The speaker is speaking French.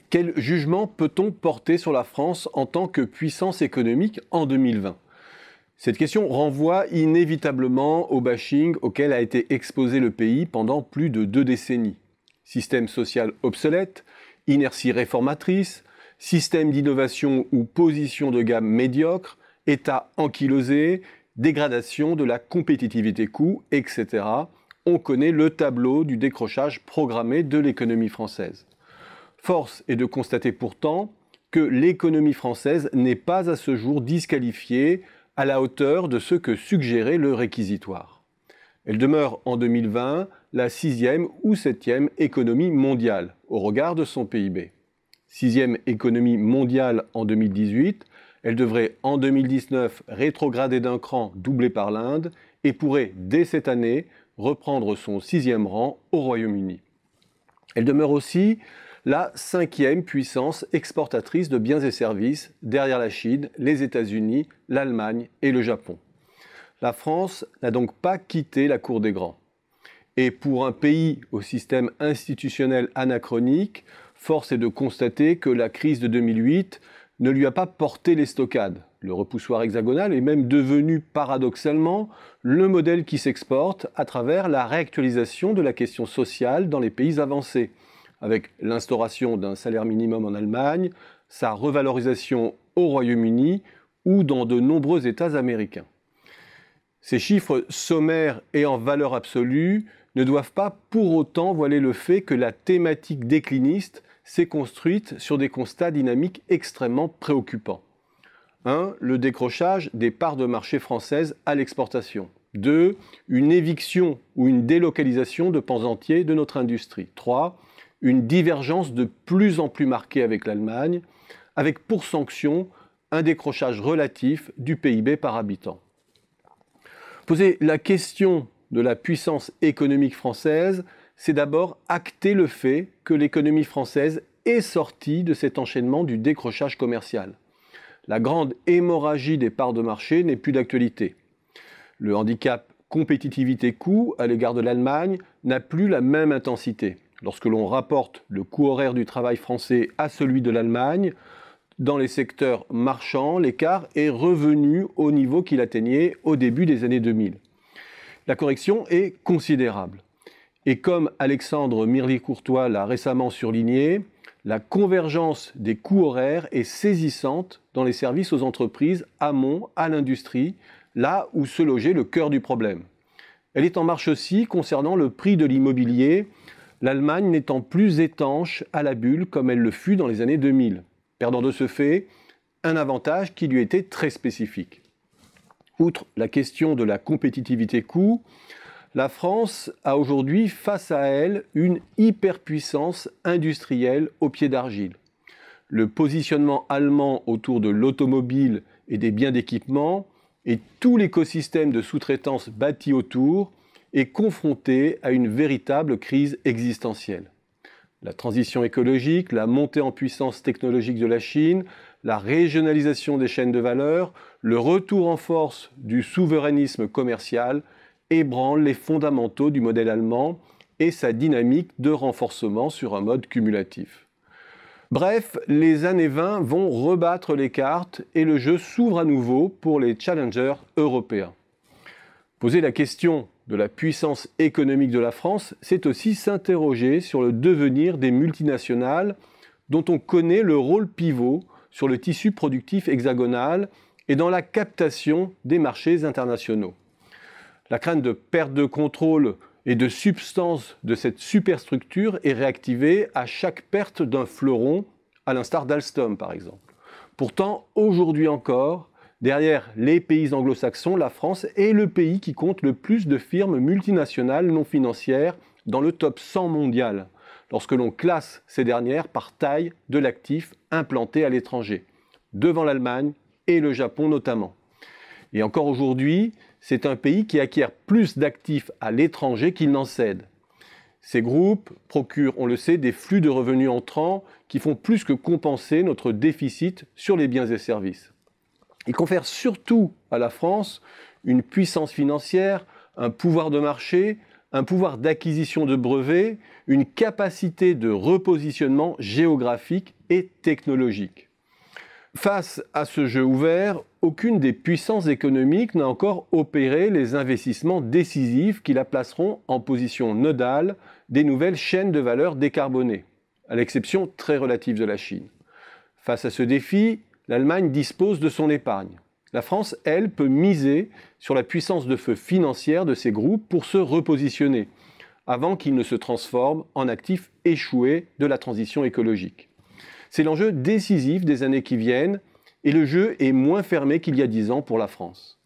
Quel jugement peut-on porter sur la France en tant que puissance économique en 2020? Cette question renvoie inévitablement au bashing auquel a été exposé le pays pendant plus de 2 décennies. Système social obsolète, inertie réformatrice, système d'innovation ou position de gamme médiocre, État ankylosé, dégradation de la compétitivité coût, etc. On connaît le tableau du décrochage programmé de l'économie française. Force est de constater pourtant que l'économie française n'est pas à ce jour disqualifiée à la hauteur de ce que suggérait le réquisitoire. Elle demeure en 2020 la 6e ou 7e économie mondiale au regard de son PIB. 6e économie mondiale en 2018, elle devrait en 2019 rétrograder d'un cran doublé par l'Inde et pourrait dès cette année reprendre son 6e rang au Royaume-Uni. Elle demeure aussi la 5e puissance exportatrice de biens et services derrière la Chine, les États-Unis, l'Allemagne et le Japon. La France n'a donc pas quitté la cour des grands. Et pour un pays au système institutionnel anachronique, force est de constater que la crise de 2008 ne lui a pas porté l'estocade. Le repoussoir hexagonal est même devenu paradoxalement le modèle qui s'exporte à travers la réactualisation de la question sociale dans les pays avancés, avec l'instauration d'un salaire minimum en Allemagne, sa revalorisation au Royaume-Uni ou dans de nombreux États américains. Ces chiffres sommaires et en valeur absolue ne doivent pas pour autant voiler le fait que la thématique décliniste s'est construite sur des constats dynamiques extrêmement préoccupants. 1. Le décrochage des parts de marché françaises à l'exportation. 2. Une éviction ou une délocalisation de pans entiers de notre industrie. 3. Une divergence de plus en plus marquée avec l'Allemagne, avec pour sanction un décrochage relatif du PIB par habitant. Poser la question de la puissance économique française, c'est d'abord acter le fait que l'économie française est sortie de cet enchaînement du décrochage commercial. La grande hémorragie des parts de marché n'est plus d'actualité. Le handicap compétitivité-coût à l'égard de l'Allemagne n'a plus la même intensité. Lorsque l'on rapporte le coût horaire du travail français à celui de l'Allemagne, dans les secteurs marchands, l'écart est revenu au niveau qu'il atteignait au début des années 2000. La correction est considérable. Et comme Alexandre Mirly-Courtois l'a récemment surligné, la convergence des coûts horaires est saisissante dans les services aux entreprises, amont, à l'industrie, là où se logeait le cœur du problème. Elle est en marche aussi concernant le prix de l'immobilier, l'Allemagne n'étant plus étanche à la bulle comme elle le fut dans les années 2000, perdant de ce fait un avantage qui lui était très spécifique. Outre la question de la compétitivité coût, la France a aujourd'hui face à elle une hyperpuissance industrielle au pied d'argile. Le positionnement allemand autour de l'automobile et des biens d'équipement et tout l'écosystème de sous-traitance bâti autour est confronté à une véritable crise existentielle. La transition écologique, la montée en puissance technologique de la Chine, la régionalisation des chaînes de valeur, le retour en force du souverainisme commercial ébranlent les fondamentaux du modèle allemand et sa dynamique de renforcement sur un mode cumulatif. Bref, les années 20 vont rebattre les cartes et le jeu s'ouvre à nouveau pour les challengers européens. Poser la question de la puissance économique de la France, c'est aussi s'interroger sur le devenir des multinationales dont on connaît le rôle pivot sur le tissu productif hexagonal et dans la captation des marchés internationaux. La crainte de perte de contrôle et de substance de cette superstructure est réactivée à chaque perte d'un fleuron, à l'instar d'Alstom par exemple. Pourtant, aujourd'hui encore, derrière les pays anglo-saxons, la France est le pays qui compte le plus de firmes multinationales non financières dans le top 100 mondial, lorsque l'on classe ces dernières par taille de l'actif implanté à l'étranger, devant l'Allemagne et le Japon notamment. Et encore aujourd'hui, c'est un pays qui acquiert plus d'actifs à l'étranger qu'il n'en cède. Ces groupes procurent, on le sait, des flux de revenus entrants qui font plus que compenser notre déficit sur les biens et services. Ils confèrent surtout à la France une puissance financière, un pouvoir de marché, un pouvoir d'acquisition de brevets, une capacité de repositionnement géographique et technologique. Face à ce jeu ouvert, aucune des puissances économiques n'a encore opéré les investissements décisifs qui la placeront en position nodale des nouvelles chaînes de valeur décarbonées, à l'exception très relative de la Chine. Face à ce défi, l'Allemagne dispose de son épargne. La France, elle, peut miser sur la puissance de feu financière de ces groupes pour se repositionner, avant qu'ils ne se transforment en actifs échoués de la transition écologique. C'est l'enjeu décisif des années qui viennent, et le jeu est moins fermé qu'il y a 10 ans pour la France.